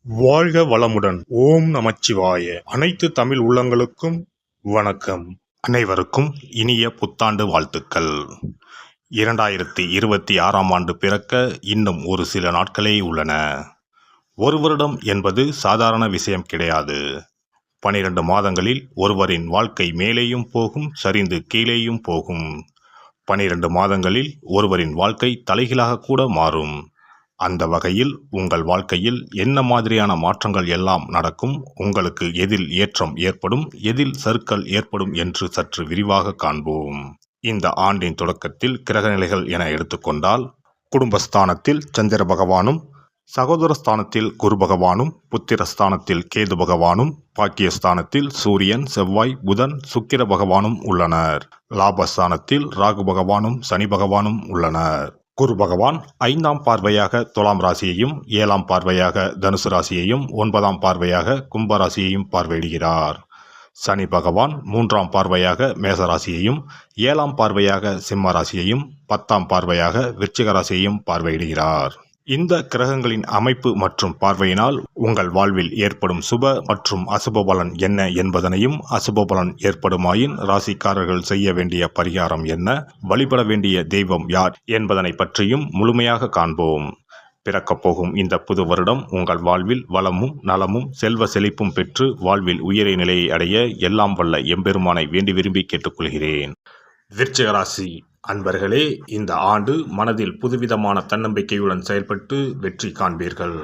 வாழ்க வளமுடன். ஓம் நமச்சிவாய. அனைத்து தமிழ் உள்ளங்களுக்கும் வணக்கம். அனைவருக்கும் இனிய புத்தாண்டு வாழ்த்துக்கள். 2026ஆம் ஆண்டு பிறக்க இன்னும் ஒரு சில நாட்களே உள்ளன. ஒரு வருடம் என்பது சாதாரண விஷயம் கிடையாது. 12 மாதங்களில் ஒருவரின் வாழ்க்கை மேலேயும் போகும், சரிந்து கீழேயும் போகும். 12 மாதங்களில் ஒருவரின் வாழ்க்கை தலைகீழாக கூட மாறும். அந்த வகையில் உங்கள் வாழ்க்கையில் என்ன மாதிரியான மாற்றங்கள் எல்லாம் நடக்கும், உங்களுக்கு எதில் ஏற்றம் ஏற்படும், எதில் சறுக்கல் ஏற்படும் என்று சற்று விரிவாக காண்போம். இந்த ஆண்டின் தொடக்கத்தில் கிரகநிலைகள் என எடுத்துக்கொண்டால், குடும்பஸ்தானத்தில் சந்திர பகவானும், சகோதரஸ்தானத்தில் குரு பகவானும், புத்திரஸ்தானத்தில் கேது பகவானும், பாக்கியஸ்தானத்தில் சூரியன், செவ்வாய், புதன், சுக்கிர பகவானும் உள்ளனர். லாபஸ்தானத்தில் ராகு பகவானும் சனி பகவானும் உள்ளனர். குரு பகவான் 5ஆம் பார்வையாக துலாம் ராசியையும், 7ஆம் பார்வையாக தனுசு ராசியையும், 9ஆம் பார்வையாக கும்ப ராசியையும் பார்வையிடுகிறார். சனி பகவான் 3ஆம் பார்வையாக மேச ராசியையும், 7ஆம் பார்வையாக சிம்ம ராசியையும், 10ஆம் பார்வையாக விருச்சிக ராசியையும் பார்வையிடுகிறார். இந்த கிரகங்களின் அமைப்பு மற்றும் பார்வையினால் உங்கள் வாழ்வில் ஏற்படும் சுப மற்றும் அசுப பலன் என்ன என்பதனையும், அசுப பலன் ஏற்படுமாயின் ராசிக்காரர்கள் செய்ய வேண்டிய பரிகாரம் என்ன, வழிபட வேண்டிய தெய்வம் யார் என்பதனை பற்றியும் முழுமையாக காண்போம். பிறக்கப் போகும் இந்த புது வருடம் உங்கள் வாழ்வில் வளமும் நலமும் செல்வ செழிப்பும் பெற்று வாழ்வில் உயரிய நிலையை அடைய எல்லாம் வல்ல எம்பெருமானை வேண்டி விரும்பி கேட்டுக்கொள்கிறேன். விருச்சிக ராசி அன்பர்களே, இந்த ஆண்டு மனதில் புதுவிதமான தன்னம்பிக்கையுடன் செயல்பட்டு வெற்றி காண்பீர்கள்.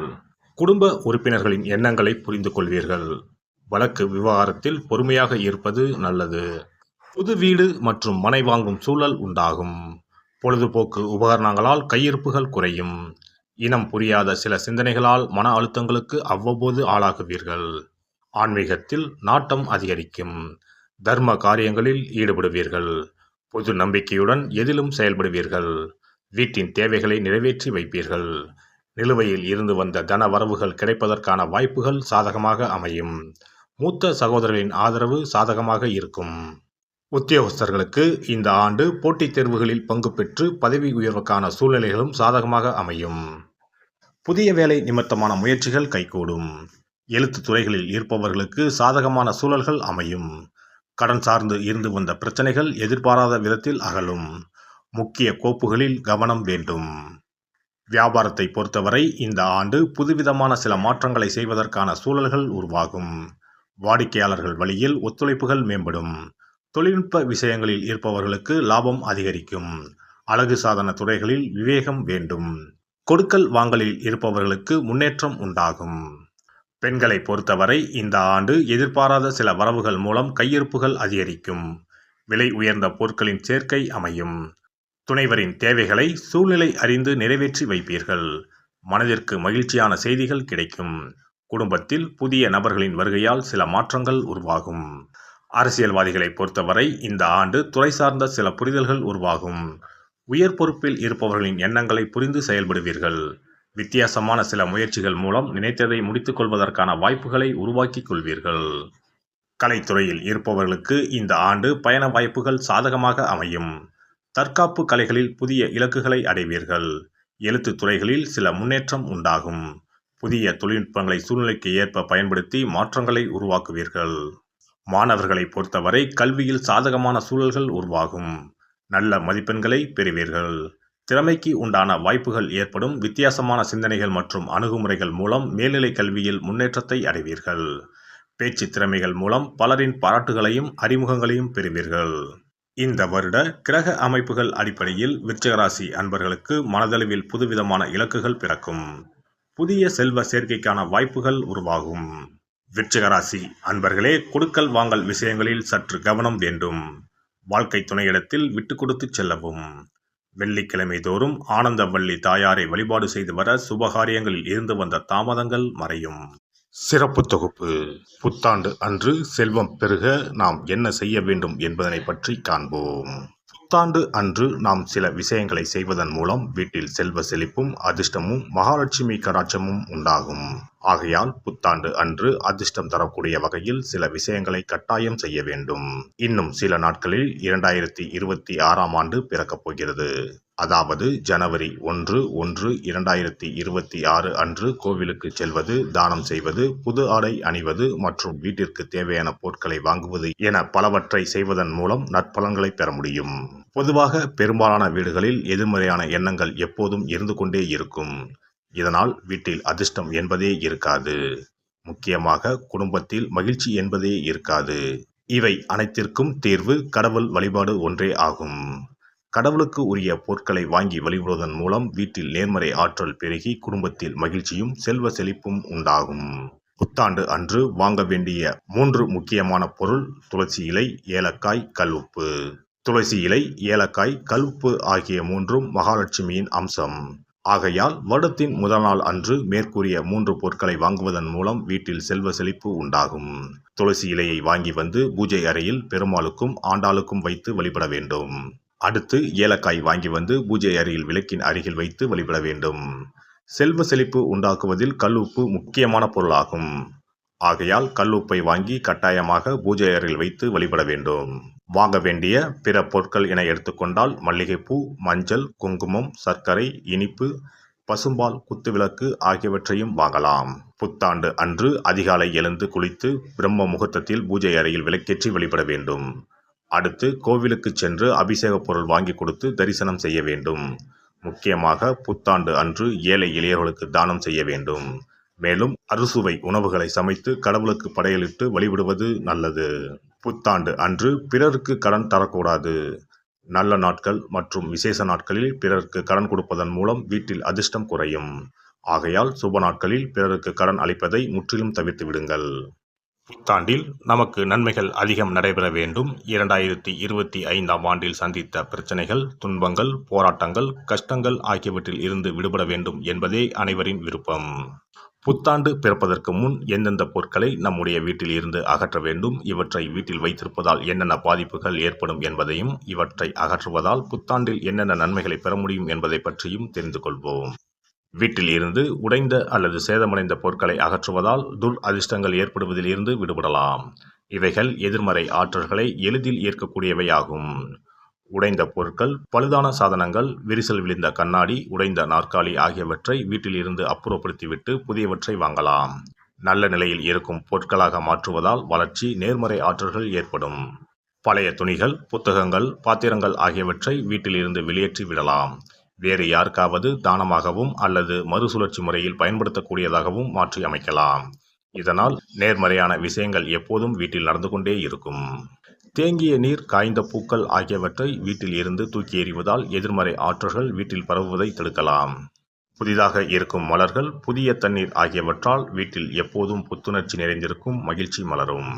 குடும்ப உறுப்பினர்களின் எண்ணங்களை புரிந்து கொள்வீர்கள். வழக்கு விவகாரத்தில் பொறுமையாக இருப்பது நல்லது. புது வீடு மற்றும் மனை வாங்கும் சூழல் உண்டாகும். பொழுதுபோக்கு உபகரணங்களால் கையிருப்புகள் குறையும். இனம் புரியாத சில சிந்தனைகளால் மன அழுத்தங்களுக்கு அவ்வப்போது ஆளாகுவீர்கள். ஆன்மீகத்தில் நாட்டம் அதிகரிக்கும். தர்ம காரியங்களில் ஈடுபடுவீர்கள். பொது நம்பிக்கையுடன் எதிலும் செயல்படுவீர்கள். வீட்டின் தேவைகளை நிறைவேற்றி வைப்பீர்கள். நிலுவையில் இருந்து வந்த தன வரவுகள் கிடைப்பதற்கான வாய்ப்புகள் சாதகமாக அமையும். மூத்த சகோதரர்களின் ஆதரவு சாதகமாக இருக்கும். உத்தியோகஸ்தர்களுக்கு இந்த ஆண்டு போட்டித் தேர்வுகளில் பங்கு பெற்று பதவி உயர்வுக்கான சூழ்நிலைகளும் சாதகமாக அமையும். புதிய வேலை நிமித்தமான முயற்சிகள் கைகூடும். எழுத்து துறைகளில் இருப்பவர்களுக்கு சாதகமான சூழல்கள் அமையும். கடன் சார்ந்து இருந்து வந்த பிரச்சனைகள் எதிர்பாராத விதத்தில் அகலும். முக்கிய கோப்புகளில் கவனம் வேண்டும். வியாபாரத்தை பொறுத்தவரை இந்த ஆண்டு புதுவிதமான சில மாற்றங்களை செய்வதற்கான சூழல்கள் உருவாகும். வாடிக்கையாளர்கள் வழியில் ஒத்துழைப்புகள் மேம்படும். தொழில்நுட்ப விஷயங்களில் இருப்பவர்களுக்கு லாபம் அதிகரிக்கும். அழகு சாதன துறைகளில் விவேகம் வேண்டும். கொடுக்கல் வாங்கலில் இருப்பவர்களுக்கு முன்னேற்றம் உண்டாகும். பெண்களை பொறுத்தவரை இந்த ஆண்டு எதிர்பாராத சில வரவுகள் மூலம் கையிருப்புகள் அதிகரிக்கும். விலை உயர்ந்த பொருட்களின் சேர்க்கை அமையும். துணைவரின் தேவைகளை சூழ்நிலை அறிந்து நிறைவேற்றி வைப்பீர்கள். மனதிற்கு மகிழ்ச்சியான செய்திகள் கிடைக்கும். குடும்பத்தில் புதிய நபர்களின் வருகையால் சில மாற்றங்கள் உருவாகும். அரசியல்வாதிகளை பொறுத்தவரை இந்த ஆண்டு துறை சார்ந்த சில புரிதல்கள் உருவாகும். உயர் பொறுப்பில் இருப்பவர்களின் எண்ணங்களை புரிந்து செயல்படுவீர்கள். வித்தியாசமான சில முயற்சிகள் மூலம் நினைத்ததை முடித்துக் கொள்வதற்கான வாய்ப்புகளை உருவாக்கிக் கொள்வீர்கள். கலைத்துறையில் இருப்பவர்களுக்கு இந்த ஆண்டு பயண வாய்ப்புகள் சாதகமாக அமையும். தற்காப்பு கலைகளில் புதிய இலக்குகளை அடைவீர்கள். எழுத்து துறைகளில் சில முன்னேற்றம் உண்டாகும். புதிய தொழில்நுட்பங்களை சூழ்நிலைக்கு ஏற்ப பயன்படுத்தி மாற்றங்களை உருவாக்குவீர்கள். மாணவர்களை பொறுத்தவரை கல்வியில் சாதகமான சூழல்கள் உருவாகும். நல்ல மதிப்பெண்களை பெறுவீர்கள். திறமைக்கு உண்டான வாய்ப்புகள் ஏற்படும். வித்தியாசமான சிந்தனைகள் மற்றும் அணுகுமுறைகள் மூலம் மேல்நிலை கல்வியில் முன்னேற்றத்தை அடைவீர்கள். பேச்சு திறமைகள் மூலம் பலரின் பாராட்டுகளையும் அறிமுகங்களையும் பெறுவீர்கள். இந்த வருட கிரக அமைப்புகள் அடிப்படையில் விருச்சிக ராசி அன்பர்களுக்கு மனதளவில் புதுவிதமான இலக்குகள் பிறக்கும். புதிய செல்வ சேர்க்கைக்கான வாய்ப்புகள் உருவாகும். விருச்சிக ராசி அன்பர்களே, கொடுக்கல் வாங்கல் விஷயங்களில் சற்று கவனம் வேண்டும். வாழ்க்கை துணையிடத்தில் விட்டு கொடுத்து செல்லவும். வெள்ளிக்கிழமை தோறும் ஆனந்தவள்ளி தாயாரை வழிபாடு செய்து வர சுபகாரியங்களில் இருந்து வந்த தாமதங்கள் மறையும். சிறப்பு தொகுப்பு. புத்தாண்டு அன்று செல்வம் பெருக நாம் என்ன செய்ய வேண்டும் என்பதனை பற்றி காண்போம். புத்தாண்டு அன்று நாம் சில விஷயங்களை செய்வதன் மூலம் வீட்டில் செல்வ செழிப்பும் அதிர்ஷ்டமும் மகாலட்சுமி கடாட்சமும் உண்டாகும். ஆகையால் புத்தாண்டு அன்று அதிர்ஷ்டம் தரக்கூடிய வகையில் சில விஷயங்களை கட்டாயம் செய்ய வேண்டும். இன்னும் சில நாட்களில் 2026ஆம் ஆண்டு பிறக்கப் போகிறது. அதாவது ஜனவரி 1/1/2026 அன்று கோவிலுக்கு செல்வது, தானம் செய்வது, புது ஆடை அணிவது மற்றும் வீட்டிற்கு தேவையான பொருட்களை வாங்குவது என பலவற்றை செய்வதன் மூலம் நற்பலன்களை பெற முடியும். பொதுவாக பெரும்பாலான வீடுகளில் எதிர்மறையான எண்ணங்கள் எப்போதும் இருந்து கொண்டே இருக்கும். இதனால் வீட்டில் அதிர்ஷ்டம் என்பதே இருக்காது. முக்கியமாக குடும்பத்தில் மகிழ்ச்சி என்பதே இருக்காது. இவை அனைத்திற்கும் தீர்வு கடவுள் வழிபாடு ஒன்றே ஆகும். கடவுளுக்கு உரிய பொருட்களை வாங்கி வழிபடுவதன் மூலம் வீட்டில் நேர்மறை ஆற்றல் பெருகி குடும்பத்தில் மகிழ்ச்சியும் செல்வ செழிப்பும் உண்டாகும். புத்தாண்டு அன்று வாங்க வேண்டிய 3 முக்கியமான பொருள் துளசி இலை, ஏலக்காய், கல்உப்பு. துளசி இலை, ஏலக்காய், கல்உப்பு ஆகிய 3ம் மகாலட்சுமியின் அம்சம். ஆகையால் வருடத்தின் முதல் நாள் அன்று மேற்கூறிய 3 பொருட்களை வாங்குவதன் மூலம் வீட்டில் செல்வ செழிப்பு உண்டாகும். துளசி இலையை வாங்கி வந்து பூஜை அறையில் பெருமாளுக்கும் ஆண்டாளுக்கும் வைத்து வழிபட வேண்டும். அடுத்து ஏலக்காய் வாங்கி வந்து பூஜை அறையில் விளக்கின் அருகில் வைத்து வழிபட வேண்டும். செல்வ செழிப்பு உண்டாக்குவதில் கல்உப்பு முக்கியமான பொருளாகும். ஆகையால் கல்உப்பை வாங்கி கட்டாயமாக பூஜை அறையில் வைத்து வழிபட வேண்டும். வாங்க வேண்டிய பிற பொருட்கள் என எடுத்துக்கொண்டால் மல்லிகைப்பூ, மஞ்சள், குங்குமம், சர்க்கரை, இனிப்பு, பசும்பால், குத்துவிளக்கு ஆகியவற்றையும் வாங்கலாம். புத்தாண்டு அன்று அதிகாலை எழுந்து குளித்து பிரம்ம முகூர்த்தத்தில் பூஜை அறையில் விளக்கேற்றி வழிபட வேண்டும். அடுத்து கோவிலுக்கு சென்று அபிஷேக பொருள் வாங்கி கொடுத்து தரிசனம் செய்ய வேண்டும். முக்கியமாக புத்தாண்டு அன்று ஏழை எளியவர்களுக்கு தானம் செய்ய வேண்டும். மேலும் அறுசுவை உணவுகளை சமைத்து கடவுளுக்கு படையலிட்டு வழிபடுவது நல்லது. புத்தாண்டு அன்று பிறருக்கு கடன் தரக்கூடாது. நல்ல நாட்கள் மற்றும் விசேஷ நாட்களில் பிறருக்கு கடன் கொடுப்பதன் மூலம் வீட்டில் அதிர்ஷ்டம் குறையும். ஆகையால் சுப நாட்களில் பிறருக்கு கடன் அளிப்பதை முற்றிலும் தவிர்த்து விடுங்கள். புத்தாண்டில் நமக்கு நன்மைகள் அதிகம் நடைபெற வேண்டும். 2025ஆம் ஆண்டில் சந்தித்த பிரச்சனைகள், துன்பங்கள், போராட்டங்கள், கஷ்டங்கள் ஆகியவற்றில் இருந்து விடுபட வேண்டும் என்பதே அனைவரின் விருப்பம். புத்தாண்டு பிறப்பதற்கு முன் எந்தெந்த பொருட்களை நம்முடைய வீட்டில் இருந்து அகற்ற வேண்டும், இவற்றை வீட்டில் வைத்திருப்பதால் என்னென்ன பாதிப்புகள் ஏற்படும் என்பதையும், இவற்றை அகற்றுவதால் புத்தாண்டில் என்னென்ன நன்மைகளை பெற முடியும் என்பதை பற்றியும் தெரிந்து கொள்வோம். வீட்டில் இருந்து உடைந்த அல்லது சேதமடைந்த பொருட்களை அகற்றுவதால் துர் அதிர்ஷ்டங்கள் ஏற்படுவதில் இருந்து விடுபடலாம். இவைகள் எதிர்மறை ஆற்றல்களை எளிதில் ஏற்கக்கூடியவையாகும். உடைந்த பொருட்கள், பழுதான சாதனங்கள், விரிசல் விழுந்த கண்ணாடி, உடைந்த நாற்காலி ஆகியவற்றை வீட்டில் இருந்து அப்புறப்படுத்திவிட்டு புதியவற்றை வாங்கலாம். நல்ல நிலையில் இருக்கும் பொருட்களாக மாற்றுவதால் வளர்ச்சி, நேர்மறை ஆற்றல்கள் ஏற்படும். பழைய துணிகள், புத்தகங்கள், பாத்திரங்கள் ஆகியவற்றை வீட்டில் இருந்து வெளியேற்றி விடலாம். வேறு யாருக்காவது தானமாகவும் அல்லது மறுசுழற்சி முறையில் பயன்படுத்தக்கூடியதாகவும் மாற்றி அமைக்கலாம். இதனால் நேர்மறையான விஷயங்கள் எப்போதும் வீட்டில் நடந்து கொண்டே இருக்கும். தேங்கிய நீர், காய்ந்த பூக்கள் ஆகியவற்றை வீட்டில் இருந்து தூக்கி எறிவதால் எதிர்மறை ஆற்றல்கள் வீட்டில் பரவுவதை தடுக்கலாம். புதிதாக இருக்கும் மலர்கள், புதிய தண்ணீர் ஆகியவற்றால் வீட்டில் எப்போதும் புத்துணர்ச்சி நிறைந்திருக்கும், மகிழ்ச்சி மலரும்.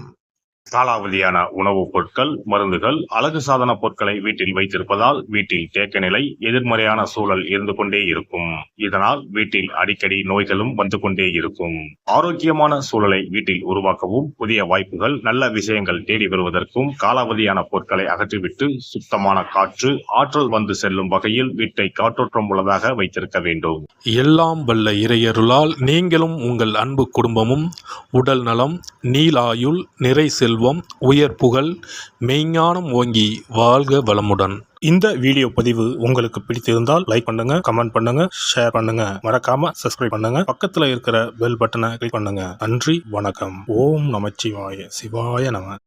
காலாவதியான உணவுப் பொருட்கள், மருந்துகள், அழகு சாதன பொருட்களை வீட்டில் வைத்திருப்பதால் வீட்டில் தேக்க நிலை, எதிர்மறையான சூழல் இருந்து கொண்டே இருக்கும். இதனால் வீட்டில் அடிக்கடி நோய்களும் வந்து கொண்டே இருக்கும். ஆரோக்கியமான சூழலை வீட்டில் உருவாக்கவும், புதிய வாய்ப்புகள், நல்ல விஷயங்கள் தேடி வருவதற்கும் காலாவதியான பொருட்களை அகற்றிவிட்டு சுத்தமான காற்று, ஆற்றல் வந்து செல்லும் வகையில் வீட்டை காற்றோட்டம் உள்ளதாக வைத்திருக்க வேண்டும். எல்லாம் வல்ல இறையருளால் நீங்களும் உங்கள் அன்பு குடும்பமும் உடல் நலம், நீலாயுள், நிறை செல்வம், உயர் புகழ், மெய்ஞானம் ஓங்கி வாழ்க வளமுடன். இந்த வீடியோ பதிவு உங்களுக்கு பிடித்திருந்தால் லைக் பண்ணுங்க, கமெண்ட் பண்ணுங்க, ஷேர் பண்ணுங்க, மறக்காம சப்ஸ்கிரைப் பண்ணுங்க, பக்கத்துல இருக்கிற பெல் பட்டனை கிளிக் பண்ணுங்க. நன்றி, வணக்கம். ஓம் நமச்சிவாய. சிவாய நம.